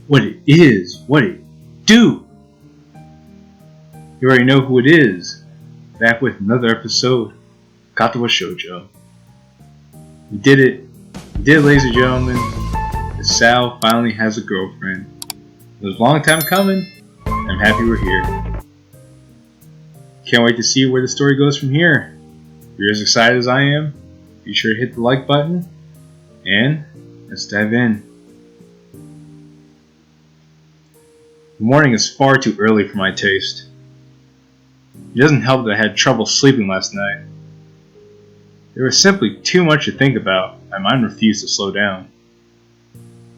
what it is, what it do. You already know who it is. Back with another episode, Katawa Shoujo. We did it, ladies and gentlemen. Sal finally has a girlfriend. It was a long time coming. I'm happy we're here. Can't wait to see where the story goes from here. If you're as excited as I am, be sure to hit the like button, and let's dive in. The morning is far too early for my taste. It doesn't help that I had trouble sleeping last night. There was simply too much to think about. My mind refused to slow down.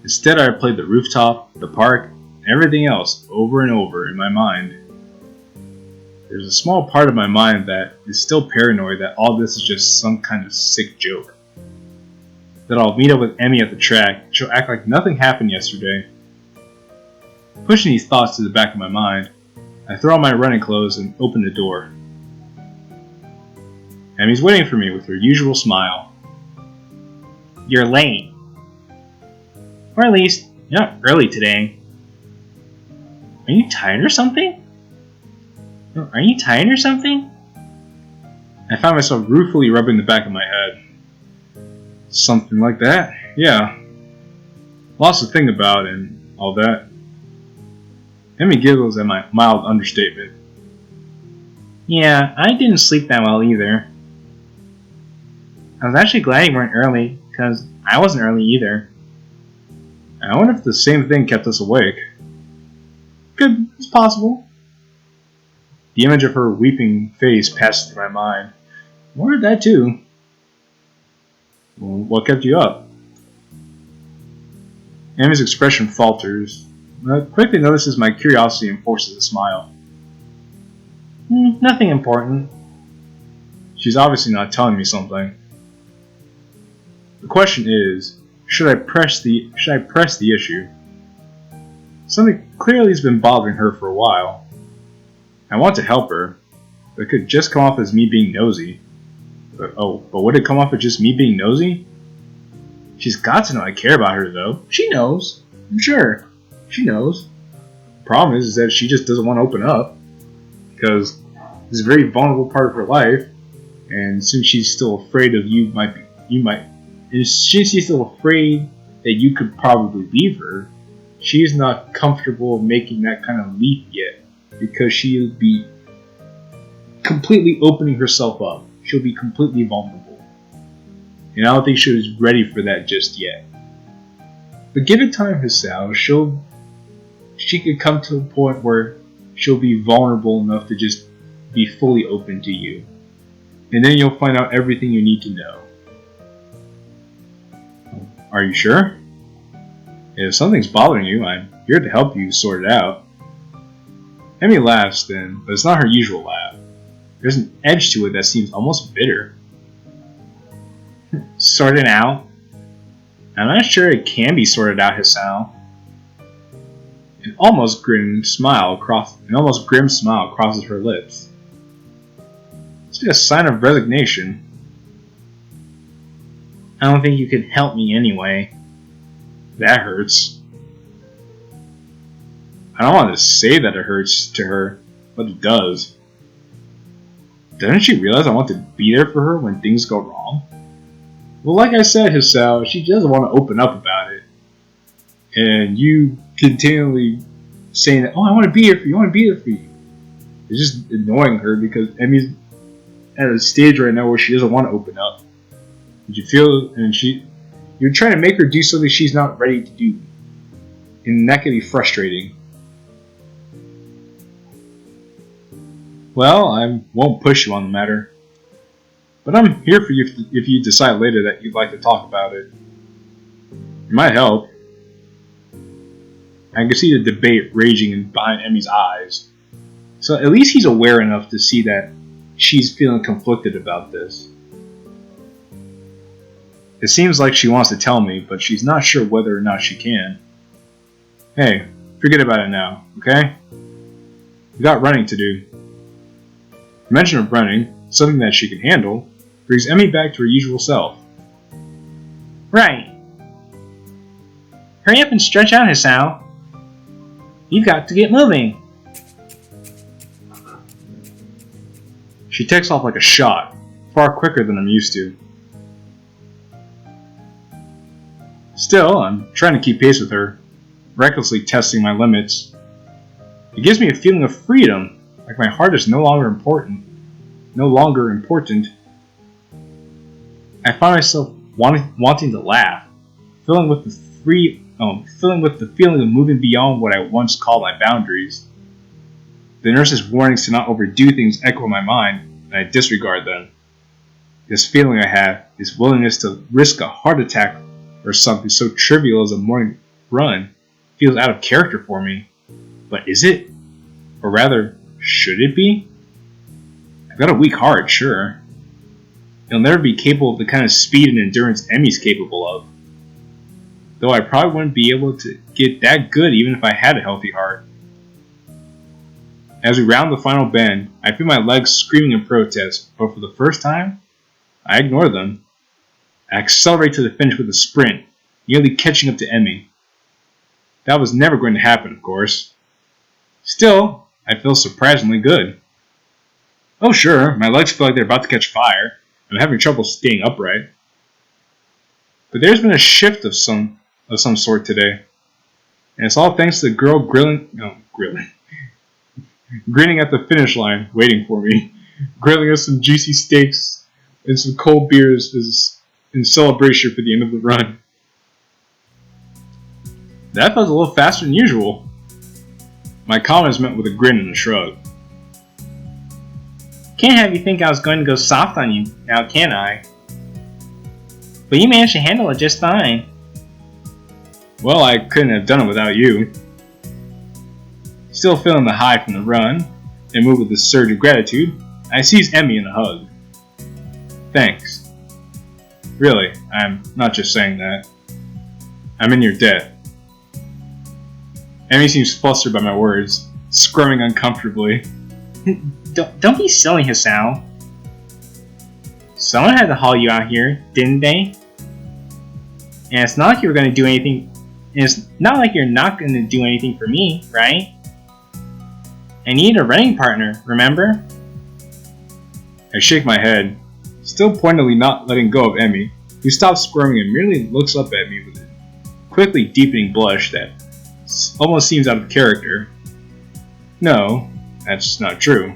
Instead, I replayed the rooftop, the park, and everything else over and over in my mind. There's a small part of my mind that is still paranoid that all this is just some kind of sick joke. That I'll meet up with Emmy at the track, and she'll act like nothing happened yesterday. Pushing these thoughts to the back of my mind, I throw on my running clothes and open the door. Emmy's waiting for me with her usual smile. You're late. Or at least, you're not early today. Are you tired or something? I found myself ruefully rubbing the back of my head. Something like that? Yeah. Lots to think about and all that. Emmy giggles at my mild understatement. Yeah, I didn't sleep that well either. I was actually glad you weren't early, because I wasn't early either. I wonder if the same thing kept us awake. Good, it's possible. The image of her weeping face passed through my mind. I wondered that too. Well, what kept you up? Emmy's expression falters. I quickly notices my curiosity and forces a smile. Nothing important. She's obviously not telling me something. The question is, should I press the issue? Something clearly has been bothering her for a while. I want to help her, but it could just come off as me being nosy. But would it come off as just me being nosy? She's got to know I care about her, though. She knows. I'm sure. She knows. The problem is that she just doesn't want to open up, because it's a very vulnerable part of her life, and since she's still afraid of since she's still afraid that you could probably leave her, she's not comfortable making that kind of leap yet, because she'll be completely opening herself up. She'll be completely vulnerable. And I don't think she was ready for that just yet. But give it time, Hisao. She could come to a point where she'll be vulnerable enough to just be fully open to you. And then you'll find out everything you need to know. Are you sure? If something's bothering you, I'm here to help you sort it out. Emmy laughs then, but it's not her usual laugh. There's an edge to it that seems almost bitter. Sort it out? I'm not sure it can be sorted out, Hisao. An almost grim smile crosses her lips. It's a sign of resignation. I don't think you can help me anyway. That hurts. I don't want to say that it hurts to her, but it does. Doesn't she realize I want to be there for her when things go wrong? Well, like I said, Hisao, she doesn't want to open up about it. And you continually saying that, I want to be here for you, It's just annoying her because Emmy's at a stage right now where she doesn't want to open up. And you feel, and you're trying to make her do something she's not ready to do. And that can be frustrating. Well, I won't push you on the matter. But I'm here for you if you decide later that you'd like to talk about it. It might help. I can see the debate raging behind Emmy's eyes. So at least he's aware enough to see that she's feeling conflicted about this. It seems like she wants to tell me, but she's not sure whether or not she can. Hey, forget about it now, okay? We got running to do. The mention of running, something that she can handle, brings Emmy back to her usual self. Right. Hurry up and stretch out, Hisao. You got to get moving. She takes off like a shot, far quicker than I'm used to. Still, I'm trying to keep pace with her, recklessly testing my limits. It gives me a feeling of freedom, like my heart is no longer important. I find myself wanting to laugh, filling with the feeling of moving beyond what I once called my boundaries. The nurse's warnings to not overdo things echo in my mind, and I disregard them. This feeling I have, this willingness to risk a heart attack or something so trivial as a morning run, feels out of character for me. But is it? Or rather, should it be? I've got a weak heart, sure. It'll never be capable of the kind of speed and endurance Emmy's capable of. Though I probably wouldn't be able to get that good even if I had a healthy heart. As we round the final bend, I feel my legs screaming in protest, but for the first time, I ignore them. I accelerate to the finish with a sprint, nearly catching up to Emmy. That was never going to happen, of course. Still, I feel surprisingly good. Oh sure, my legs feel like they're about to catch fire. I'm having trouble staying upright. But there's been a shift of some sort today. And it's all thanks to the girl grinning at the finish line, waiting for me, grilling us some juicy steaks and some cold beers in celebration for the end of the run. That felt a little faster than usual. My comment is met with a grin and a shrug. Can't have you think I was going to go soft on you, now can I? But you managed to handle it just fine. Well, I couldn't have done it without you. Still feeling the high from the run, and moved with a surge of gratitude, I seized Emmy in a hug. Thanks. Really, I'm not just saying that. I'm in your debt. Emmy seems flustered by my words, squirming uncomfortably. Don't be silly, Hisao. Someone had to haul you out here, didn't they? And it's not like you were going to do anything. And it's not like you're not going to do anything for me, right? I need a running partner, remember? I shake my head, still pointedly not letting go of Emmy, who stops squirming and merely looks up at me with a quickly deepening blush that almost seems out of character. No, that's not true.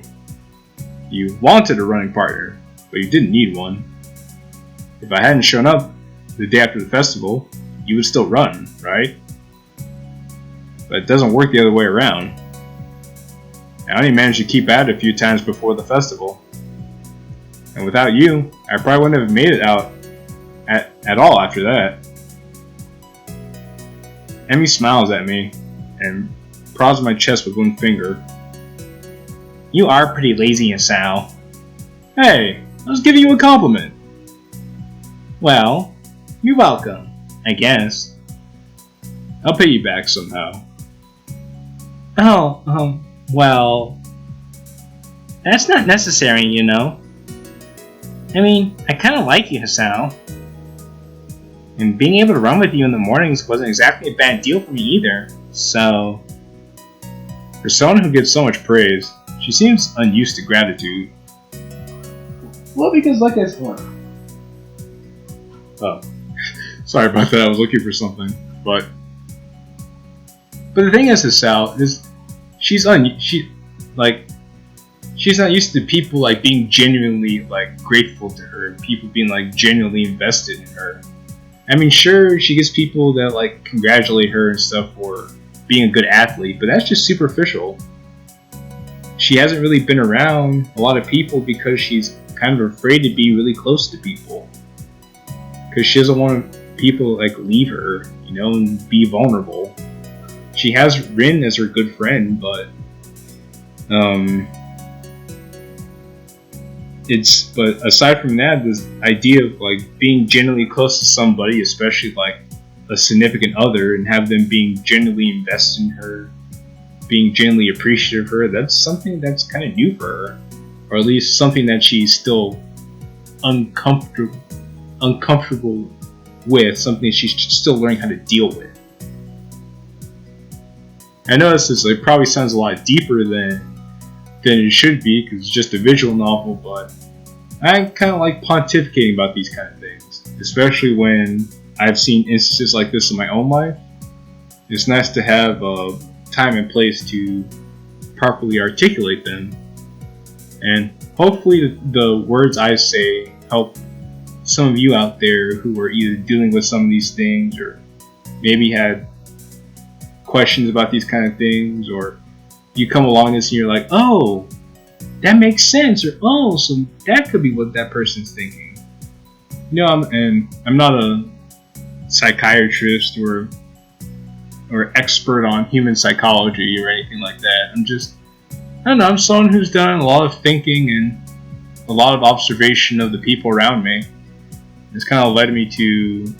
You wanted a running partner, but you didn't need one. If I hadn't shown up the day after the festival, you would still run, right? But it doesn't work the other way around. I only managed to keep at it a few times before the festival. And without you, I probably wouldn't have made it out at all after that. Emmy smiles at me and prods my chest with one finger. You are pretty lazy, Hisao. Hey, I was giving you a compliment. Well, you're welcome, I guess. I'll pay you back somehow. Oh, well, that's not necessary, you know. I mean, I kind of like you, Hisao. And being able to run with you in the mornings wasn't exactly a bad deal for me either, so... For someone who gets so much praise, she seems unused to gratitude. Well, because like I said... Oh. Sorry about that, I was looking for something, but the thing is, Hisao, is she's not used to people like being genuinely like grateful to her and people being like genuinely invested in her. I mean, sure, she gets people that like congratulate her and stuff for being a good athlete, but that's just superficial. She hasn't really been around a lot of people because she's kind of afraid to be really close to people, because she doesn't want people to like leave her, you know, and be vulnerable. She has Rin as her good friend, but but aside from that, this idea of like being genuinely close to somebody, especially like a significant other, and have them being genuinely invested in her, being genuinely appreciative of her, that's something that's kind of new for her, or at least something that she's still uncomfortable with, something she's still learning how to deal with. I know it probably sounds a lot deeper than it should be because it's just a visual novel, but I kind of like pontificating about these kind of things, especially when I've seen instances like this in my own life. It's nice to have a time and place to properly articulate them, and hopefully the words I say help some of you out there who are either dealing with some of these things or maybe had questions about these kind of things, or you come along this and you're like, oh, that makes sense, or oh, so that could be what that person's thinking. You know, I'm not a psychiatrist or expert on human psychology or anything like that. I don't know, I'm someone who's done a lot of thinking and a lot of observation of the people around me. It's kind of led me to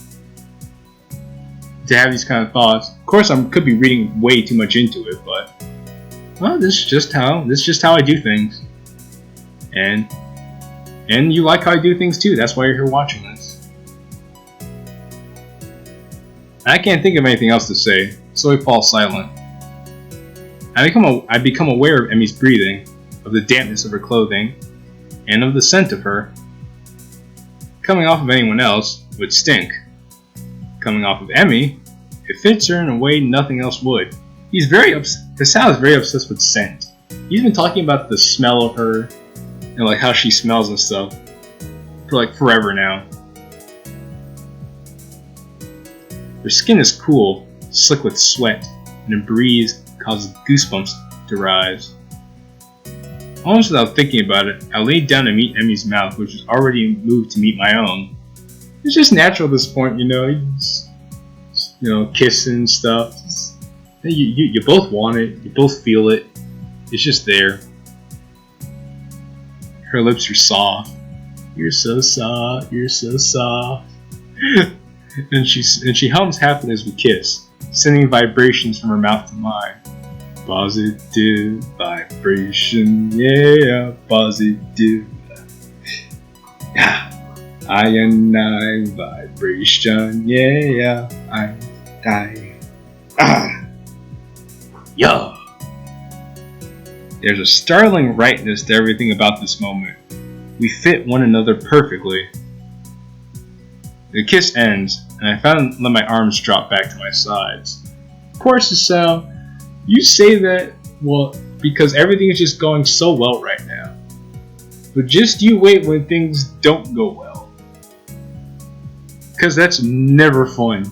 have these kind of thoughts. Of course, I could be reading way too much into it, but well, this is just how I do things. And you like how I do things too. That's why you're here watching this. I can't think of anything else to say, so I fall silent. I become aware of Emmy's breathing, of the dampness of her clothing, and of the scent of her. Coming off of anyone else would stink. Coming off of Emmy, it fits her in a way nothing else would. Hisao is very obsessed with scent. He's been talking about the smell of her and like how she smells and stuff for like forever now. Her skin is cool, slick with sweat, and a breeze causes goosebumps to rise. Almost without thinking about it, I laid down to meet Emmy's mouth, which was already moved to meet my own. It's just natural at this point, kissing and stuff. You both want it, you both feel it. It's just there. Her lips are soft. You're so soft, you're so soft. and she hums happily as we kiss, sending vibrations from her mouth to mine. Positive vibration, yeah, positive. I and I vibration, yeah, I die. Yeah. There's a startling rightness to everything about this moment. We fit one another perfectly. The kiss ends, and I finally let my arms drop back to my sides. Of course, Hisao, you say that, well, because everything is just going so well right now. But just you wait when things don't go well. Because that's never fun.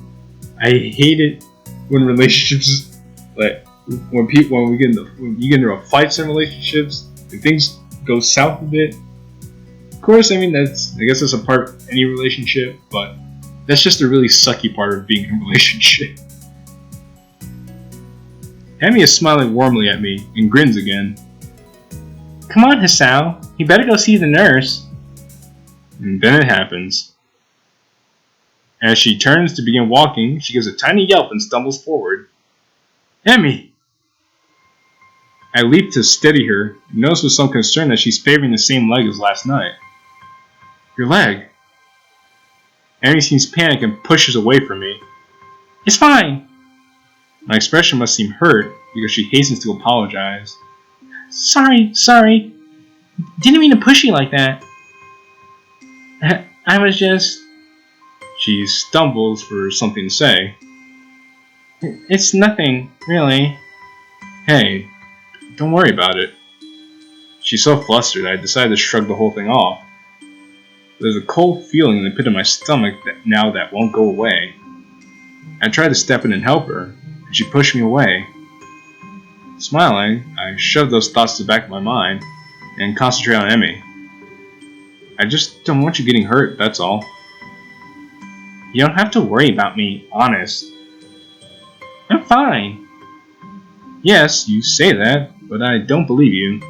I hate it when relationships, like, when you get into fights in relationships, and things go south a bit. Of course, I guess that's a part of any relationship, but that's just a really sucky part of being in a relationship. Emmy is smiling warmly at me and grins again. Come on, Hisao, you better go see the nurse. And then it happens. As she turns to begin walking, she gives a tiny yelp and stumbles forward. Emmy! I leap to steady her and notice with some concern that she's favoring the same leg as last night. Your leg? Emmy seems panicked and pushes away from me. It's fine! My expression must seem hurt because she hastens to apologize. Sorry. Didn't mean to push you like that. I was just... She stumbles for something to say. It's nothing, really. Hey, don't worry about it. She's so flustered I decided to shrug the whole thing off. There's a cold feeling in the pit of my stomach that won't go away. I tried to step in and help her, and she pushed me away. Smiling, I shoved those thoughts to the back of my mind and concentrate on Emmy. I just don't want you getting hurt, that's all. You don't have to worry about me, honest. I'm fine. Yes, you say that, but I don't believe you.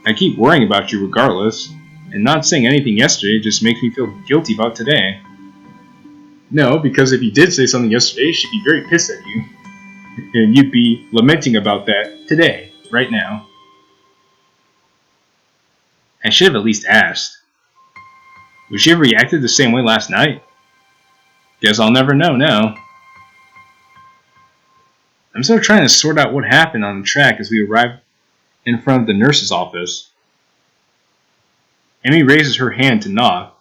I keep worrying about you regardless, and not saying anything yesterday just makes me feel guilty about today. No, because if you did say something yesterday, she'd be very pissed at you. And you'd be lamenting about that today, right now. I should have at least asked. Would she have reacted the same way last night? Guess I'll never know now. I'm still trying to sort out what happened on the track as we arrive in front of the nurse's office. Amy raises her hand to knock,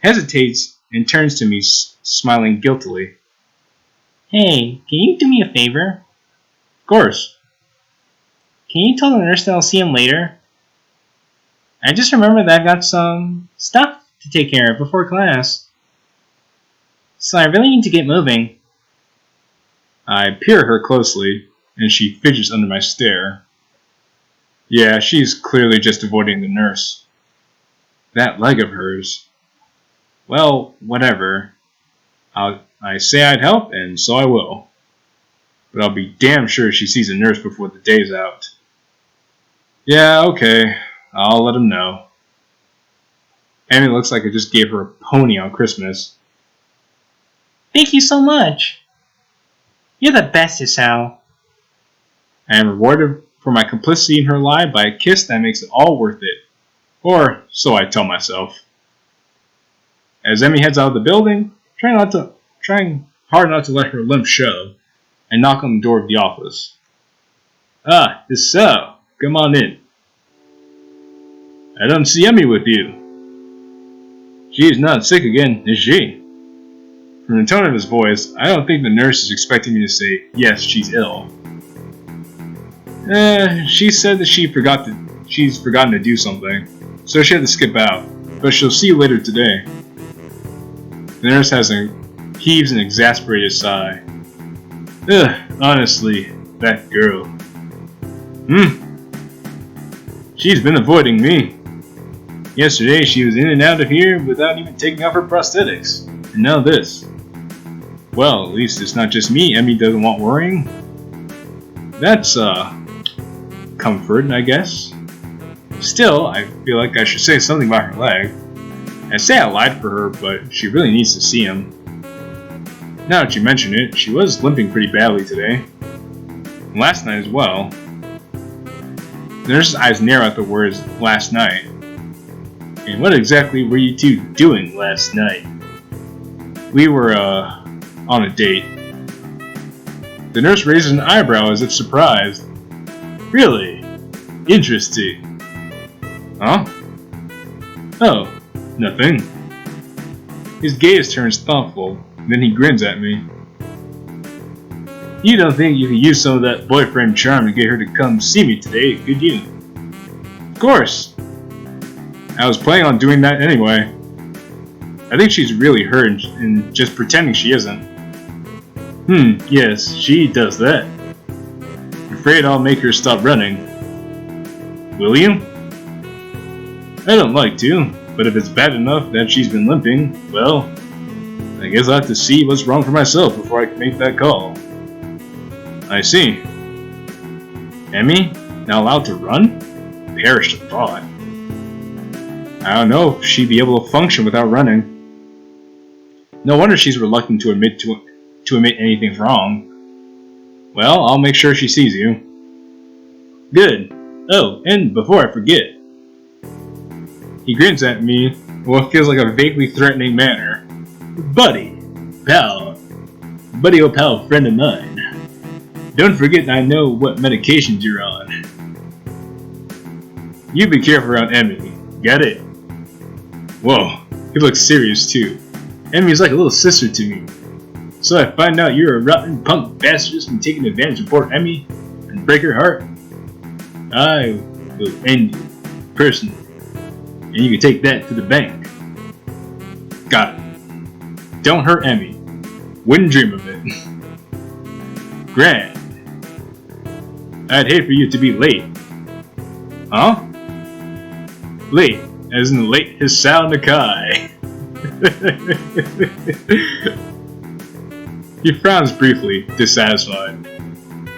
hesitates, and turns to me, smiling guiltily. Hey, can you do me a favor? Of course. Can you tell the nurse that I'll see him later? I just remembered that I've got some stuff to take care of before class. So I really need to get moving. I peer at her closely, and she fidgets under my stare. Yeah, she's clearly just avoiding the nurse. That leg of hers. Well, whatever. I say I'd help, and so I will. But I'll be damn sure she sees a nurse before the day's out. Yeah, okay. I'll let him know. Amy looks like I just gave her a pony on Christmas. Thank you so much. You're the best, Hisao. I am rewarded for my complicity in her lie by a kiss that makes it all worth it. Or so I tell myself. As Emmy heads out of the building, trying hard not to let her limp show, I knock on the door of the office. Ah, Hisao, come on in. I don't see Emmy with you. She's not sick again, is she? From the tone of his voice, I don't think the nurse is expecting me to say, yes, she's ill. She said that she's forgotten to do something, so she had to skip out, but she'll see you later today. The nurse heaves an exasperated sigh. Honestly, that girl. She's been avoiding me. Yesterday she was in and out of here without even taking off her prosthetics. And now this. Well, at least it's not just me Emmy doesn't want worrying. That's, comfort, I guess. Still, I feel like I should say something about her leg. I say I lied for her, but she really needs to see him. Now that you mention it, she was limping pretty badly today. And last night as well. The nurse's eyes narrow at the words, last night. And what exactly were you two doing last night? We were, on a date. The nurse raises an eyebrow as if surprised. Really? Interesting. Huh? Oh, nothing. His gaze turns thoughtful, then he grins at me. You don't think you could use some of that boyfriend charm to get her to come see me today, could you? Of course. I was planning on doing that anyway. I think she's really hurt and just pretending she isn't. Yes, she does that. I'm afraid I'll make her stop running. Will you? I don't like to, but if it's bad enough that she's been limping, well, I guess I'll have to see what's wrong for myself before I can make that call. I see. Emmy, now allowed to run? Perish the thought. I don't know if she'd be able to function without running. No wonder she's reluctant to admit anything's wrong. Well, I'll make sure she sees you. Good. Oh, and before I forget. He grins at me in what feels like a vaguely threatening manner. Buddy, pal, old pal friend of mine. Don't forget I know what medications you're on. You be careful around Emily. Got it? Whoa, he looks serious too. Emmy's like a little sister to me. So I find out you're a rotten punk bastard just been taking advantage of poor Emmy and break her heart. I will end you, personally. And you can take that to the bank. Got it. Don't hurt Emmy. Wouldn't dream of it. Grand. I'd hate for you to be late. Huh? Late, as in late Hisao Nakai. He frowns briefly, dissatisfied.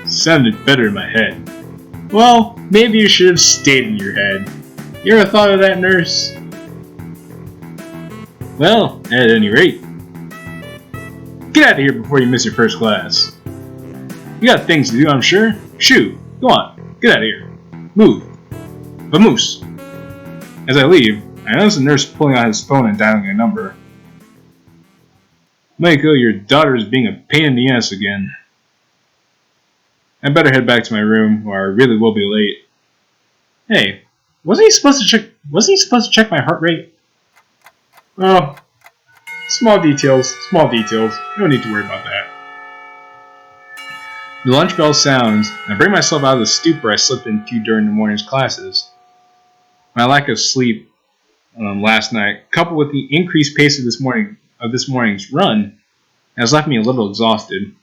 Sounded better in my head. Well, maybe you should have stayed in your head. You ever thought of that, nurse? Well, at any rate, get out of here before you miss your first class. You got things to do, I'm sure. Shoo, go on, get out of here. Move. Vamoose. As I leave, I notice the nurse pulling out his phone and dialing a number. Maiko, your daughter is being a pain in the ass again. I better head back to my room, or I really will be late. Hey, wasn't he supposed to check my heart rate? Oh, small details. No need to worry about that. The lunch bell sounds, and I bring myself out of the stupor I slipped into during the morning's classes. My lack of sleep last night, coupled with the increased pace of this morning's run, has left me a little exhausted.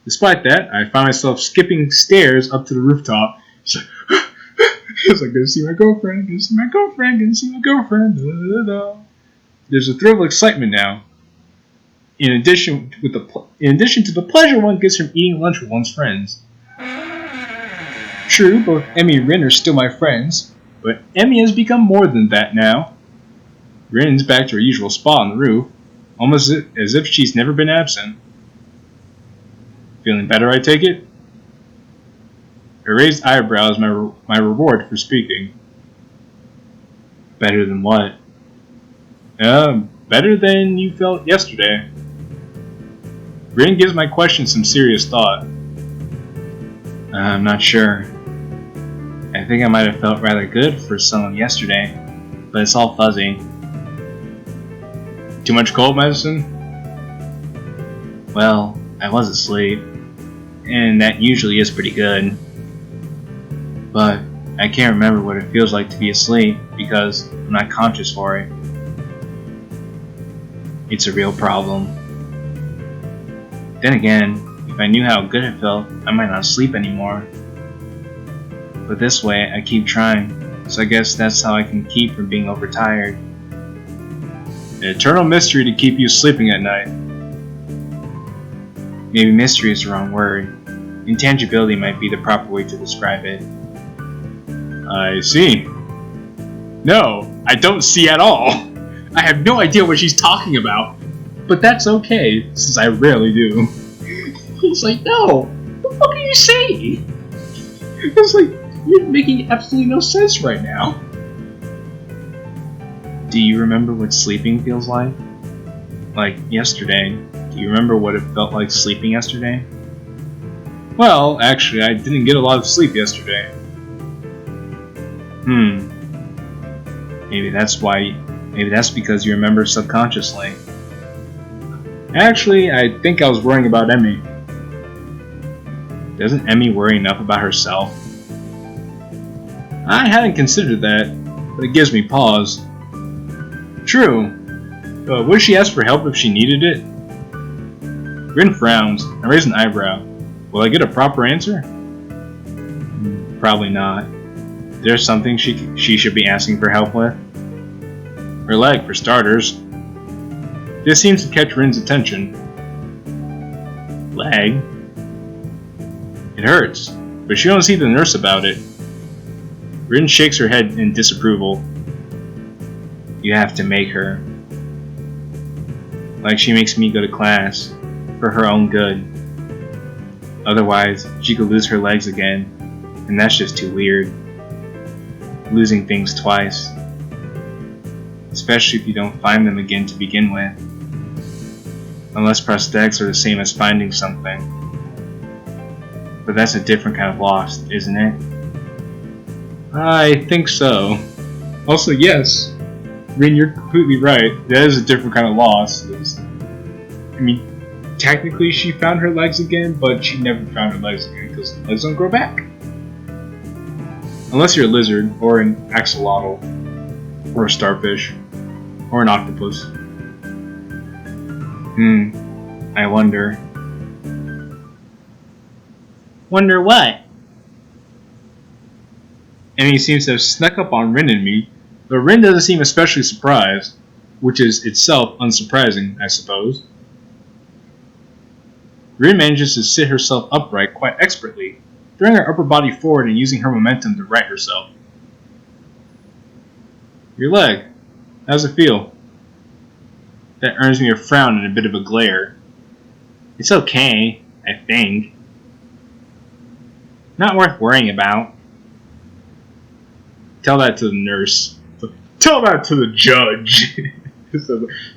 Despite that, I find myself skipping stairs up to the rooftop. It's like, gonna see my girlfriend. Da, da, da. There's a thrill of excitement now. In addition to the pleasure one gets from eating lunch with one's friends. True, both Emmy and Rin are still my friends, but Emmy has become more than that now. Rin's back to her usual spot on the roof, almost as if she's never been absent. Feeling better, I take it? A raised eyebrow is my reward for speaking. Better than what? Better than you felt yesterday. Rin gives my question some serious thought. I'm not sure. I think I might have felt rather good for some of yesterday, but it's all fuzzy. Too much cold medicine? Well, I was asleep, and that usually is pretty good. But I can't remember what it feels like to be asleep because I'm not conscious for it. It's a real problem. Then again, if I knew how good it felt, I might not sleep anymore. But this way, I keep trying, so I guess that's how I can keep from being overtired. An eternal mystery to keep you sleeping at night. Maybe mystery is the wrong word. Intangibility might be the proper way to describe it. I see. No, I don't see at all. I have no idea what she's talking about. But that's okay, since I rarely do. He's like, no, what the fuck are you saying? It's like, you're making absolutely no sense right now. Do you remember what sleeping feels like? Like yesterday. Do you remember what it felt like sleeping yesterday? Well, actually, I didn't get a lot of sleep yesterday. Maybe that's because you remember subconsciously. Actually, I think I was worrying about Emmy. Doesn't Emmy worry enough about herself? I hadn't considered that, but it gives me pause. True, but would she ask for help if she needed it? Rin frowns and raises an eyebrow. Will I get a proper answer? Probably not. There's something she should be asking for help with. Her leg, for starters. This seems to catch Rin's attention. Leg? It hurts, but she don't see the nurse about it. Rin shakes her head in disapproval. You have to make her. Like she makes me go to class, for her own good. Otherwise, she could lose her legs again, and that's just too weird. Losing things twice. Especially if you don't find them again to begin with. Unless prosthetics are the same as finding something. But that's a different kind of loss, isn't it? I think so. Also, yes, Rin, you're completely right. That is a different kind of loss. I mean, technically she found her legs again, but she never found her legs again because legs don't grow back. Unless you're a lizard, or an axolotl, or a starfish, or an octopus. I wonder. Wonder what? Emmy seems to have snuck up on Rin and me, but Rin doesn't seem especially surprised, which is itself unsurprising, I suppose. Rin manages to sit herself upright quite expertly, throwing her upper body forward and using her momentum to right herself. Your leg. How's it feel? That earns me a frown and a bit of a glare. It's okay, I think. Not worth worrying about. Tell that to the nurse. Tell that to the judge.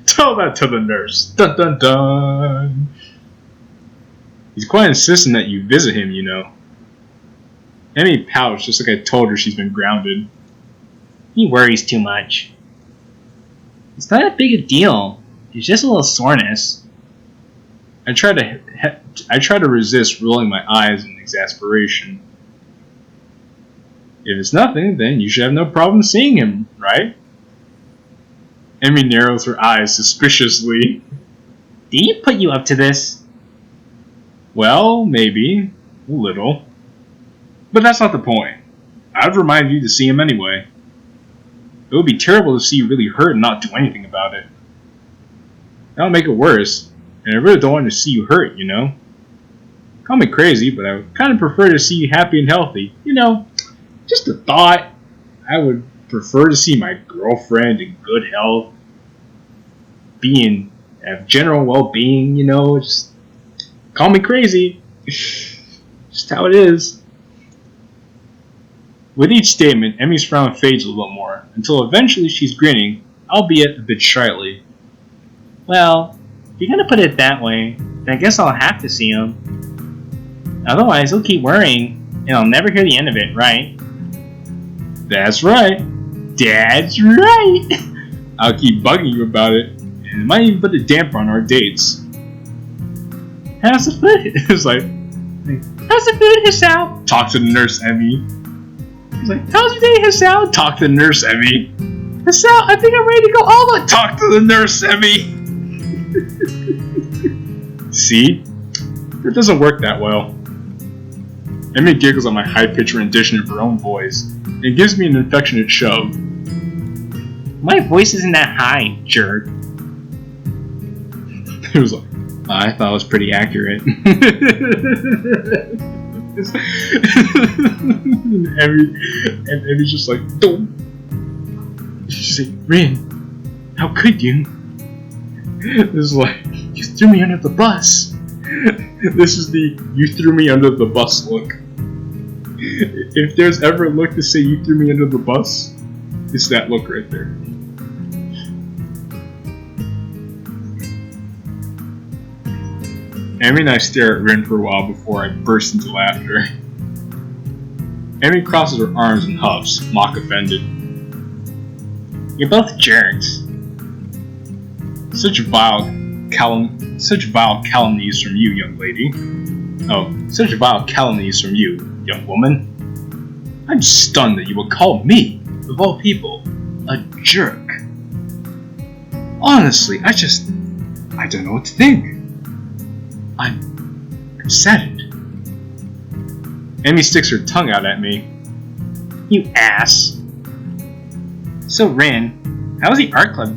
Tell that to the nurse. Dun dun dun. He's quite insistent that you visit him, you know. Emmy pouts just like I told her she's been grounded. He worries too much. It's not that big a deal. It's just a little soreness. I try to resist rolling my eyes in exasperation. If it's nothing, then you should have no problem seeing him, right? Emmy narrows her eyes suspiciously. Did he put you up to this? Well, maybe. A little. But that's not the point. I'd remind you to see him anyway. It would be terrible to see you really hurt and not do anything about it. That would make it worse, and I really don't want to see you hurt, you know? Call me crazy, but I would kind of prefer to see you happy and healthy. You know, just a thought. I would prefer to see my girlfriend in good health, have general well-being, you know, just call me crazy. Just how it is. With each statement, Emmy's frown fades a little more, until eventually she's grinning, albeit a bit shyly. Well, if you're gonna put it that way, then I guess I'll have to see him. Otherwise, he'll keep worrying, and I'll never hear the end of it, right? That's right. That's right. I'll keep bugging you about it, and it might even put a damper on our dates. How's the food? It's like, how's the food, Hisao? Talk to the nurse, Emmy. He's like, how's your day, Hisao? Talk to the nurse, Emmy. Hisao, I think I'm ready to go all the Talk to the nurse, Emmy. See? It doesn't work that well. Emmy giggles at my high-pitched rendition of her own voice and gives me an affectionate shove. My voice isn't that high, jerk. It was like, I thought it was pretty accurate. and Emmy's just like, don't. She's like, Rin, how could you? This is like, you threw me under the bus. This is the you threw me under the bus look. If there's ever a look to say you threw me under the bus, it's that look right there. Emmy and I stare at Rin for a while before I burst into laughter. Emmy crosses her arms and huffs, mock offended. You're both jerks. Such vile calumnies from you, young lady. Oh, such vile calumnies from you, young woman. I'm stunned that you would call me, of all people, a jerk. Honestly, I don't know what to think. I'm saddened. Emmy sticks her tongue out at me. You ass. So Rin, how's the art club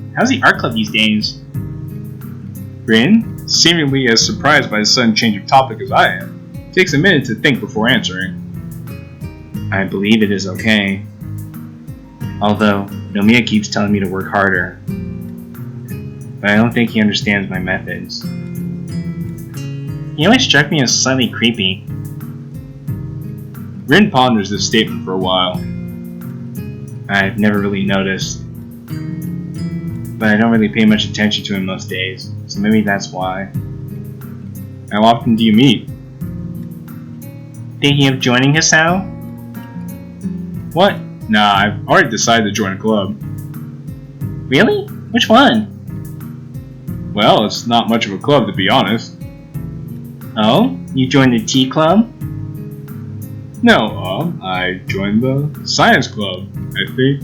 these days? Rin, seemingly as surprised by the sudden change of topic as I am, takes a minute to think before answering. I believe it is okay. Although, Nomiya keeps telling me to work harder. But I don't think he understands my methods. He always struck me as slightly creepy. Rin ponders this statement for a while. I've never really noticed. But I don't really pay much attention to him most days, so maybe that's why. How often do you meet? Thinking of joining Hisao? What? Nah, I've already decided to join a club. Really? Which one? Well, it's not much of a club to be honest. Oh? You joined the tea club? No, I joined the science club, I think.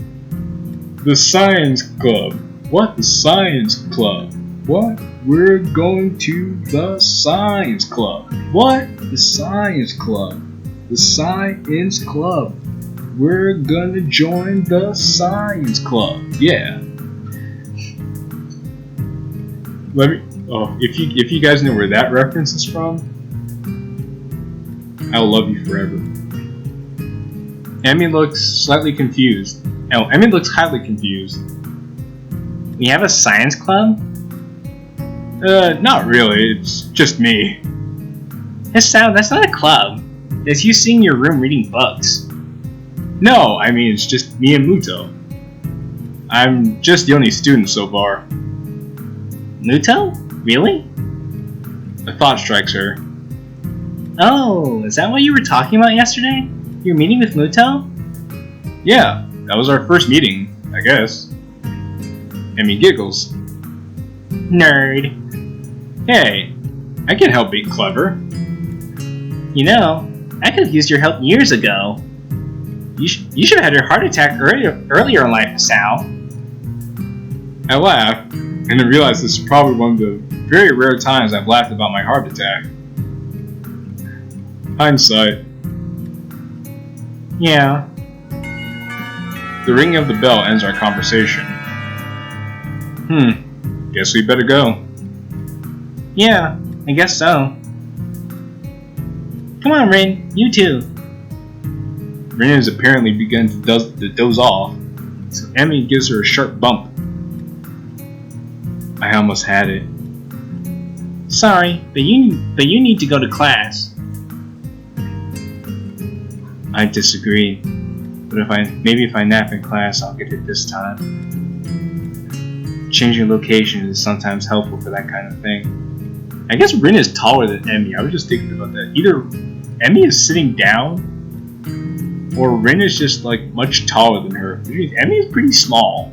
The science club. What? The science club. What? We're going to the science club. What? The science club. The science club. We're gonna join the science club. Yeah. If you guys know where that reference is from, I'll love you forever. Emmy looks slightly confused. Oh, Emmy looks highly confused. We have a science club? Not really. It's just me. Hisao, that's not a club. It's you sitting in your room reading books. No, I mean it's just me and Muto. I'm just the only student so far. Muto? Really? A thought strikes her. Oh, is that what you were talking about yesterday? Your meeting with Muto? Yeah, that was our first meeting, I guess. Emmy giggles. Nerd. Hey, I can help being clever. You know, I could have used your help years ago. You should have had your heart attack earlier in life, Sal. I laugh, and then realize this is probably one of the very rare times I've laughed about my heart attack. Hindsight. Yeah. The ringing of the bell ends our conversation. Guess we better go. Yeah, I guess so. Come on, Rin, you too. Rin has apparently begun to doze off, so Emmy gives her a sharp bump. I almost had it. Sorry, but you need to go to class. I disagree, but if I nap in class, I'll get it this time. Changing location is sometimes helpful for that kind of thing. I guess Rin is taller than Emmy. I was just thinking about that. Either Emmy is sitting down, or Rin is just like much taller than her. Emmy is pretty small.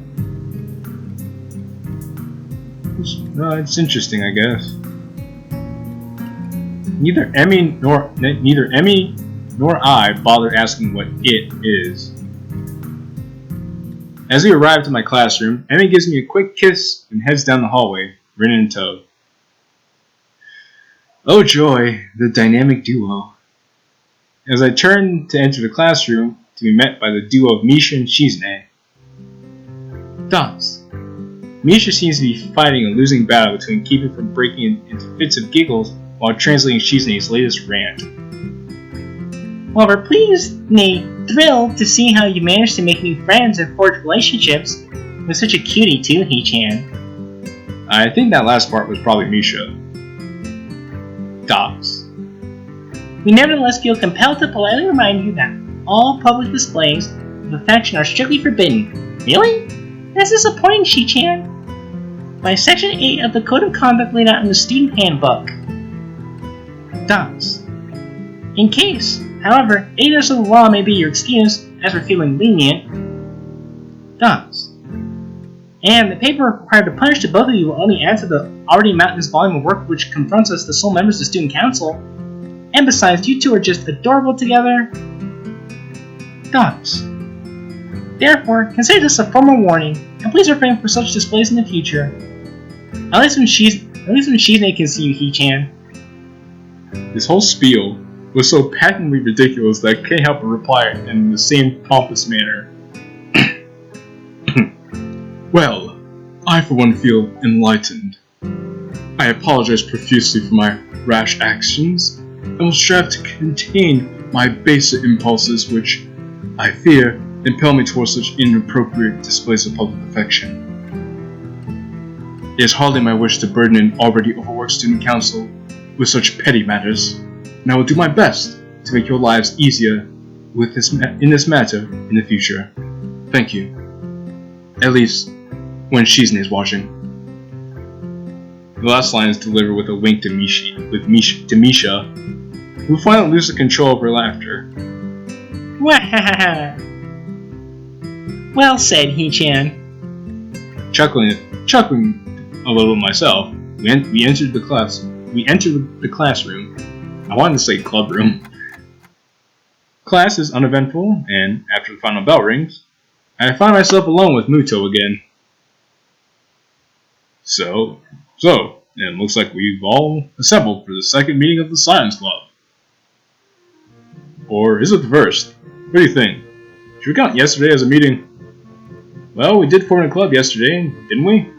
It's interesting, I guess. Neither Emmy nor I bother asking what it is. As we arrive to my classroom, Emmy gives me a quick kiss and heads down the hallway, Rin in tow. Oh joy, the dynamic duo. As I turn to enter the classroom, to be met by the duo of Misha and Shizune. Thoughts. Misha seems to be fighting a losing battle between keeping from breaking into fits of giggles while translating Shizune's latest rant. Well, we're pleased, nay, thrilled to see how you managed to make new friends and forge relationships with such a cutie too, He-chan. I think that last part was probably Misha. Dots. We nevertheless feel compelled to politely remind you that all public displays of affection are strictly forbidden. Really? That's disappointing, Shi-chan. By Section 8 of the Code of Conduct laid out in the Student Handbook. Dots. In case, however, ignorance of the law may be your excuse as for feeling lenient. Dots. And the paperwork required to punish to both of you will only add to the already mountainous volume of work which confronts us, the sole members of the Student Council. And besides, you two are just adorable together. Dots. Therefore, consider this a formal warning, and please refrain from such displays in the future. At least when Shizune can see you, He-chan. This whole spiel was so patently ridiculous that I can't help but reply in the same pompous manner. Well, I for one feel enlightened. I apologize profusely for my rash actions, and will strive to contain my baser impulses which, I fear, impel me towards such inappropriate displays of public affection. It is hardly my wish to burden an already overworked student council with such petty matters, and I will do my best to make your lives easier in this matter in the future. Thank you. At least, when Shizune is watching. The last line is delivered with a wink to Misha, who finally loses control of her laughter. Wahahaha. Well said, He-chan. Chuckling a little myself, we entered the classroom. I wanted to say club room. Class is uneventful, and after the final bell rings, I find myself alone with Muto again. So, it looks like we've all assembled for the second meeting of the Science Club. Or is it the first? What do you think? Should we count yesterday as a meeting? Well, we did form a club yesterday, didn't we?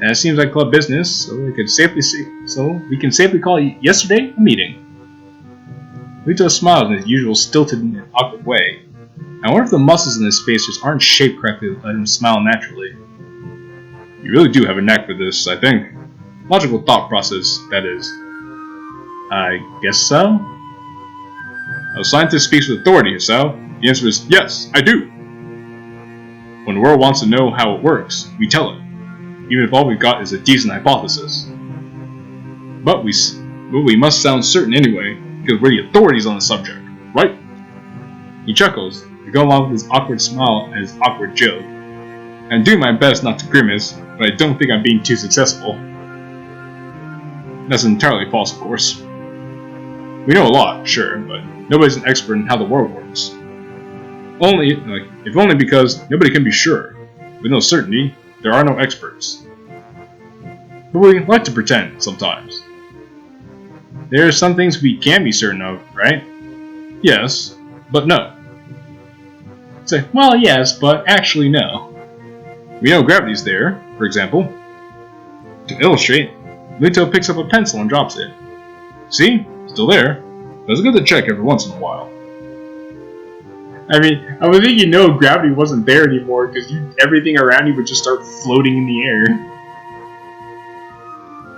And it seems like club business, so we can safely call yesterday a meeting. Muto smiles in his usual stilted and awkward way. I wonder if the muscles in his face just aren't shaped correctly to let him smile naturally. You really do have a knack for this, I think. Logical thought process, that is. I guess so? A scientist speaks with authority, so the answer is yes, I do. When the world wants to know how it works, we tell it, even if all we've got is a decent hypothesis. But we must sound certain anyway, because we're the authorities on the subject, right? He chuckles, to go along with his awkward smile and his awkward joke. I'm doing my best not to grimace, but I don't think I'm being too successful. That's entirely false, of course. We know a lot, sure, but nobody's an expert in how the world works. If only because nobody can be sure. With no certainty, there are no experts. But we like to pretend, sometimes. There are some things we can be certain of, right? Yes, but no. Say, well, yes, but actually no. We know gravity's there, for example. To illustrate, Luto picks up a pencil and drops it. See? Still there. But it's good to check every once in a while. I mean, I would think you know gravity wasn't there anymore because everything around you would just start floating in the air.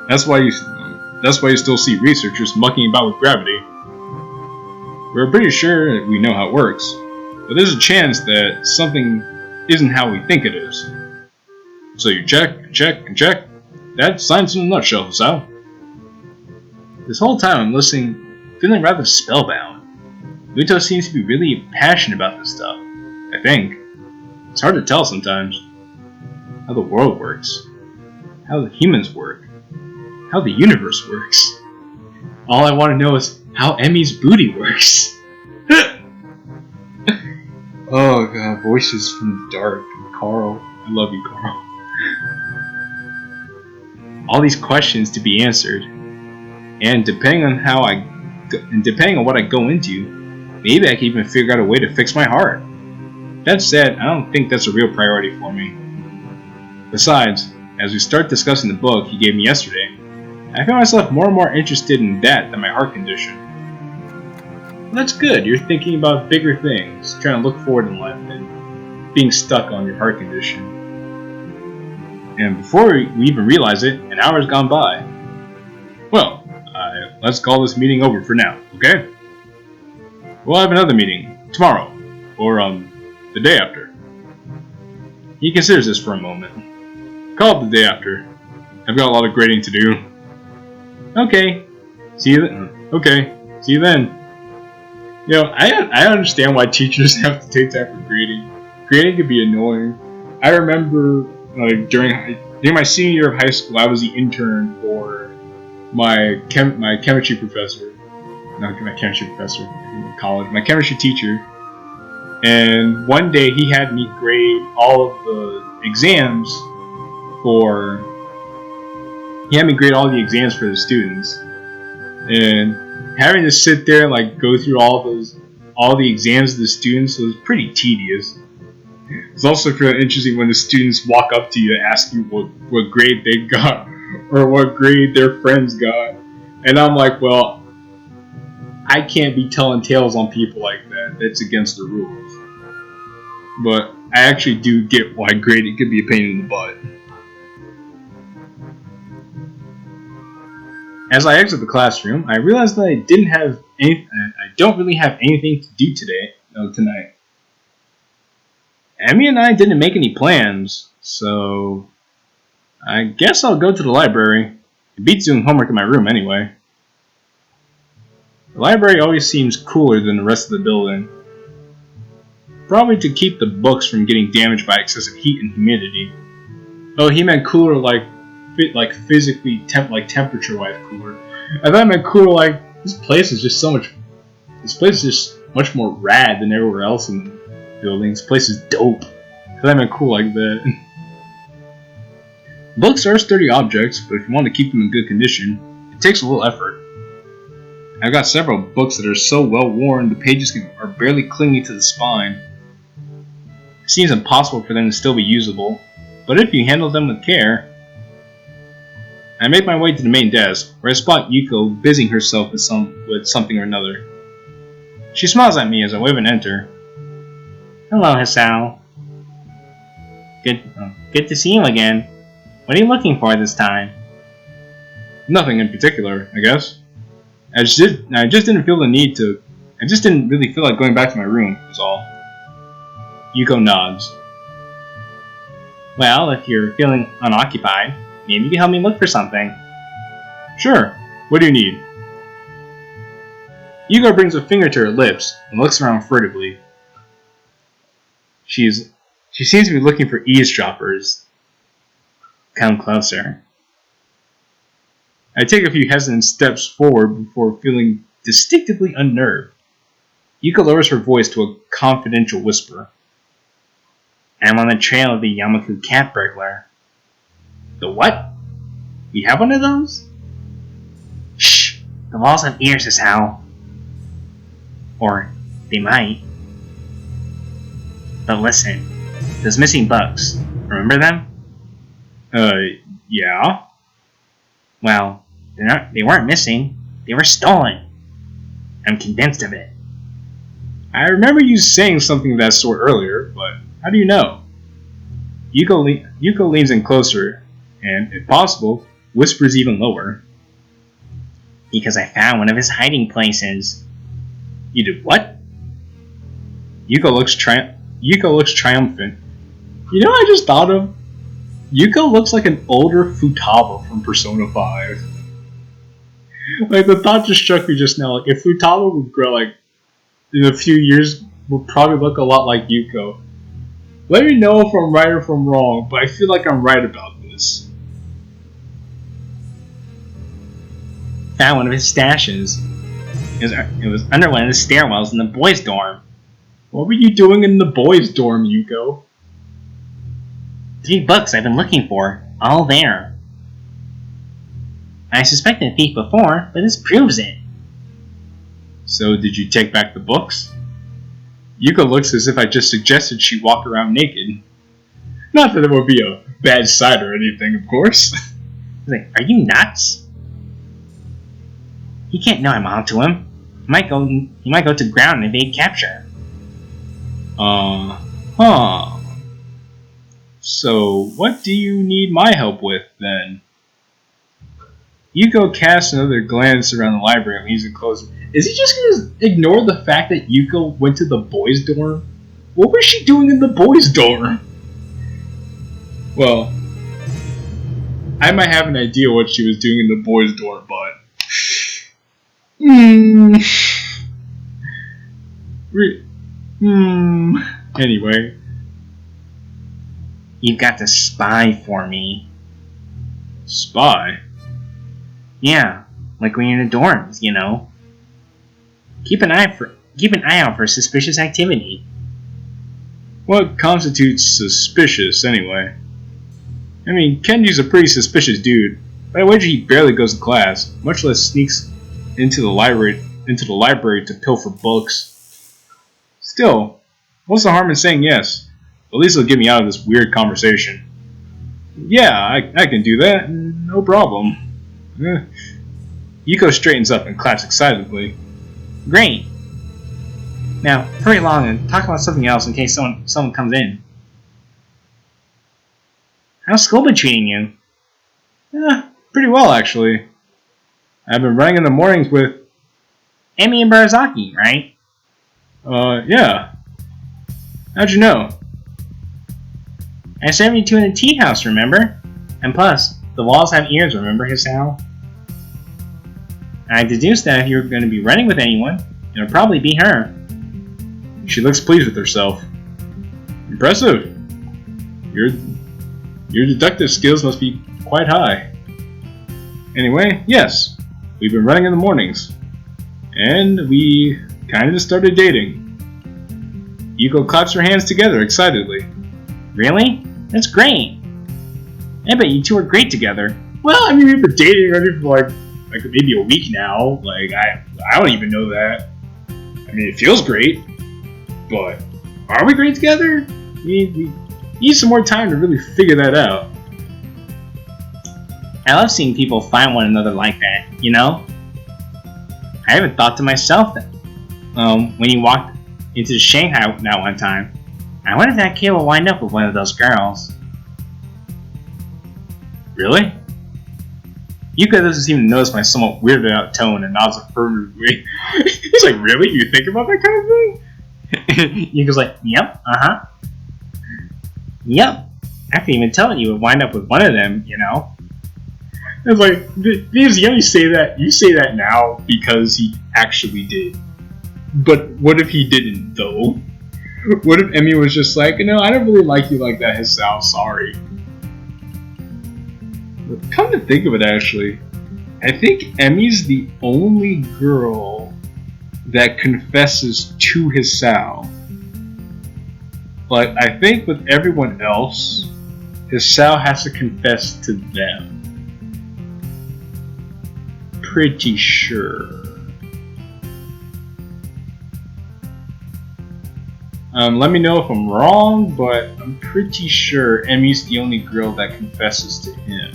That's why you still see researchers mucking about with gravity. We're pretty sure we know how it works, but there's a chance that something isn't how we think it is. So you check, and check. That's science in a nutshell, Sal. This whole time I'm listening, feeling rather spellbound. Luto seems to be really passionate about this stuff, I think. It's hard to tell sometimes. How the world works. How the humans work. How the universe works. All I want to know is how Emmy's booty works. Oh god, voices from the dark. Carl. I love you, Carl. All these questions to be answered. And depending on what I go into, maybe I can even figure out a way to fix my heart. That said, I don't think that's a real priority for me. Besides, as we start discussing the book he gave me yesterday, I found myself more and more interested in that than my heart condition. Well, that's good, you're thinking about bigger things, trying to look forward in life than being stuck on your heart condition. And before we even realize it, an hour's gone by. Well, let's call this meeting over for now, okay? We'll have another meeting tomorrow, or the day after. He considers this for a moment. Call it the day after. I've got a lot of grading to do. Okay. See you then. Okay. See you then. You know, I understand why teachers have to take time for grading. Grading can be annoying. I remember during my senior year of high school, I was the intern for my chemistry professor. Not my chemistry professor in college. My chemistry teacher. And one day he had me grade all of the exams for the students. And having to sit there and like go through all the exams of the students was pretty tedious. It's also kind of interesting when the students walk up to you and ask you what grade they got or what grade their friends got. And I'm like, well, I can't be telling tales on people like that. That's against the rules. But I actually do get why grading could be a pain in the butt. As I exit the classroom, I realize that I don't really have anything to do tonight. Emmy and I didn't make any plans, so I guess I'll go to the library. It beats doing homework in my room anyway. The library always seems cooler than the rest of the building. Probably to keep the books from getting damaged by excessive heat and humidity. Oh, he meant cooler like physically temperature-wise cooler. I thought I meant cooler like this place is just much more rad than everywhere else in the building. This place is dope. I thought I meant cool like that. Books are sturdy objects, but if you want to keep them in good condition, it takes a little effort. I've got several books that are so well worn the pages are barely clinging to the spine. It seems impossible for them to still be usable, but if you handle them with care. I make my way to the main desk, where I spot Yuko busying herself with something or another. She smiles at me as I wave and enter. Hello, Hisao. Good to see you again. What are you looking for this time? Nothing in particular, I guess. I just didn't feel the need to. I just didn't really feel like going back to my room, was all. Yuko nods. Well, if you're feeling unoccupied, maybe you can help me look for something. Sure. What do you need? Yuko brings a finger to her lips and looks around furtively. She seems to be looking for eavesdroppers. Come closer. I take a few hesitant steps forward before feeling distinctively unnerved. Yuko lowers her voice to a confidential whisper. I'm on the trail of the Yamaku cat burglar. The what? We have one of those? Shh! The walls have ears, Hisao. Or they might. But listen, those missing books, remember them? Yeah? Well, they weren't missing. They were stolen. I'm convinced of it. I remember you saying something of that sort earlier, but how do you know? Yuko leans in closer, and, if possible, whispers even lower. Because I found one of his hiding places. You did what? Yuko looks triumphant. You know what I just thought of? Yuko looks like an older Futaba from Persona 5. Like, the thought just struck me just now. Like, if Futaba would grow, like, in a few years, would probably look a lot like Yuko. Let me know if I'm right or if I'm wrong, but I feel like I'm right about this. Found one of his stashes. It was under one of the stairwells in the boys' dorm. What were you doing in the boys' dorm, Yuko? 3 books I've been looking for, all there. I suspected a thief before, but this proves it. So, did you take back the books? Yuko looks as if I just suggested she walk around naked. Not that it would be a bad sight or anything, of course. He's like, are you nuts? He can't know I'm onto him. He might go to ground and evade capture. So, what do you need my help with, then? Yuko casts another glance around the library and leans in closer. Is he just going to ignore the fact that Yuko went to the boys' dorm? What was she doing in the boys' dorm? Well, I might have an idea what she was doing in the boys' dorm, but... Anyway. You've got to spy for me. Spy? Yeah, like when you're in the dorms, you know. Keep an eye out for suspicious activity. What constitutes suspicious, anyway? I mean, Kenji's a pretty suspicious dude, but I wager he barely goes to class, much less sneaks into the library to pilfer books. Still, what's the harm in saying yes? At least it'll get me out of this weird conversation. Yeah, I can do that, no problem. Yuko straightens up and claps excitedly. Great. Now, hurry along and talk about something else in case someone comes in. How's school been treating you? Pretty well, actually. I've been running in the mornings with... Emi and Barazaki, right? Yeah. How'd you know? I served you two in the tea house, remember? And plus, the walls have ears, remember, Hisao? I deduced that if you were going to be running with anyone, it would probably be her. She looks pleased with herself. Impressive. Your deductive skills must be quite high. Anyway, yes, we've been running in the mornings. And we kind of started dating. Yuko claps her hands together excitedly. Really? That's great. I bet you two are great together. Well, I mean, we've been dating already for like maybe a week now. Like, I don't even know that. I mean, it feels great. But are we great together? We need some more time to really figure that out. I love seeing people find one another like that, you know? I even thought to myself that when you walked into Shanghai that one time, I wonder if that kid will wind up with one of those girls. Really? Yuko doesn't seem to notice my somewhat weirded out tone and nods affirmatively. He's like, really? You think about that kind of thing? Yuko's like, yep, Yep. I could even tell that you would wind up with one of them, you know? It's like, because you say that now because he actually did. But what if he didn't, though? What if Emmy was just like, no, I don't really like you like that, Hisao, sorry. But come to think of it, actually, I think Emmy's the only girl that confesses to Hisao. Like, I think with everyone else, Hisao has to confess to them. Pretty sure. Let me know if I'm wrong, but I'm pretty sure Emmy's the only girl that confesses to him.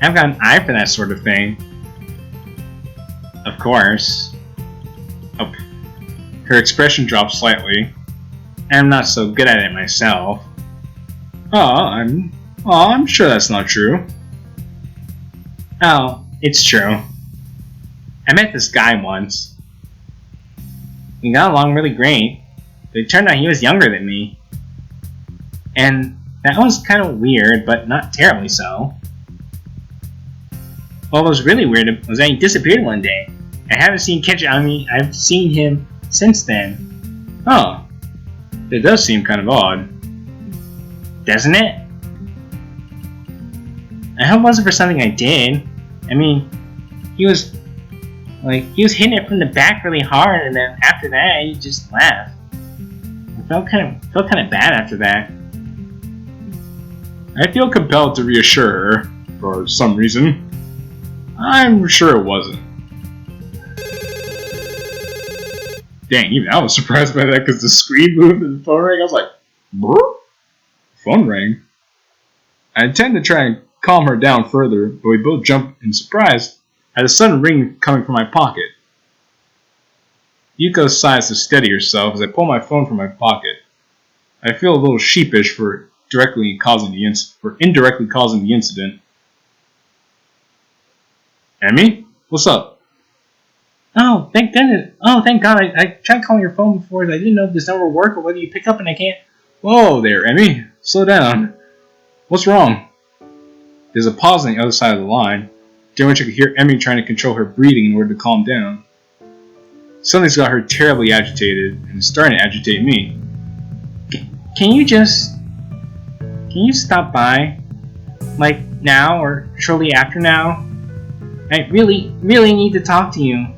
I've got an eye for that sort of thing. Of course. Oh, her expression dropped slightly. I'm not so good at it myself. I'm sure that's not true. Oh, it's true. I met this guy once. We got along really great, but it turned out he was younger than me. And that was kind of weird, but not terribly so. What was really weird was that he disappeared one day. I've seen him since then. Oh, it does seem kind of odd. Doesn't it? I hope it wasn't for something I did. I mean, he was hitting it from the back really hard, and then after that, he just laughed. I felt kind of bad after that. I feel compelled to reassure her, for some reason. I'm sure it wasn't. Dang, even I was surprised by that because the screen moved and the phone rang. I was like, brr? Phone rang? I intend to try and calm her down further, but we both jumped in surprise at a sudden ring coming from my pocket. Yuko sighs to steady herself as I pull my phone from my pocket. I feel a little sheepish for indirectly causing the incident. Emmy? What's up? Oh, thank goodness. Oh, thank God. I tried calling your phone before. I didn't know if this number would work or whether you pick up and I can't. Whoa there, Emmy. Slow down. What's wrong? There's a pause on the other side of the line, during which I could hear Emmy trying to control her breathing in order to calm down. Something's got her terribly agitated, and is starting to agitate me. Can you stop by? Like now or shortly after now? I really need to talk to you.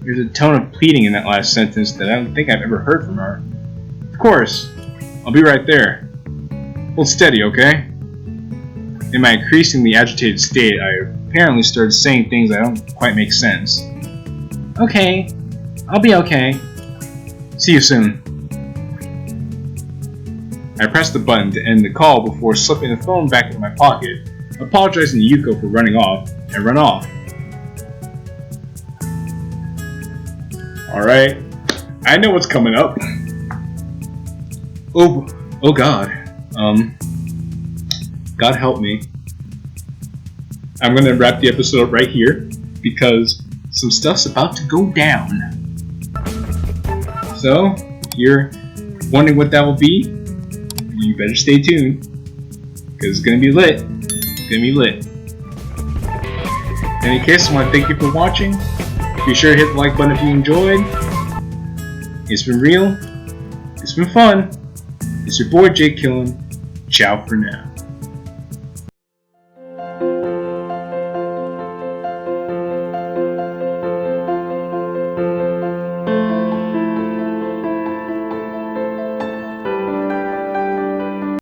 There's a tone of pleading in that last sentence that I don't think I've ever heard from her. Of course. I'll be right there. Hold steady, okay? In my increasingly agitated state, I apparently started saying things that don't quite make sense. Okay. I'll be okay. See you soon. I pressed the button to end the call before slipping the phone back into my pocket, apologizing to Yuko for running off, and run off. Alright, I know what's coming up. Oh God. God help me. I'm gonna wrap the episode up right here because some stuff's about to go down. So, if you're wondering what that will be, you better stay tuned because it's gonna be lit. It's gonna be lit. In any case, I want to thank you for watching. Be sure to hit the like button if you enjoyed. It's been real. It's been fun. It's your boy Jqilin. Ciao for now.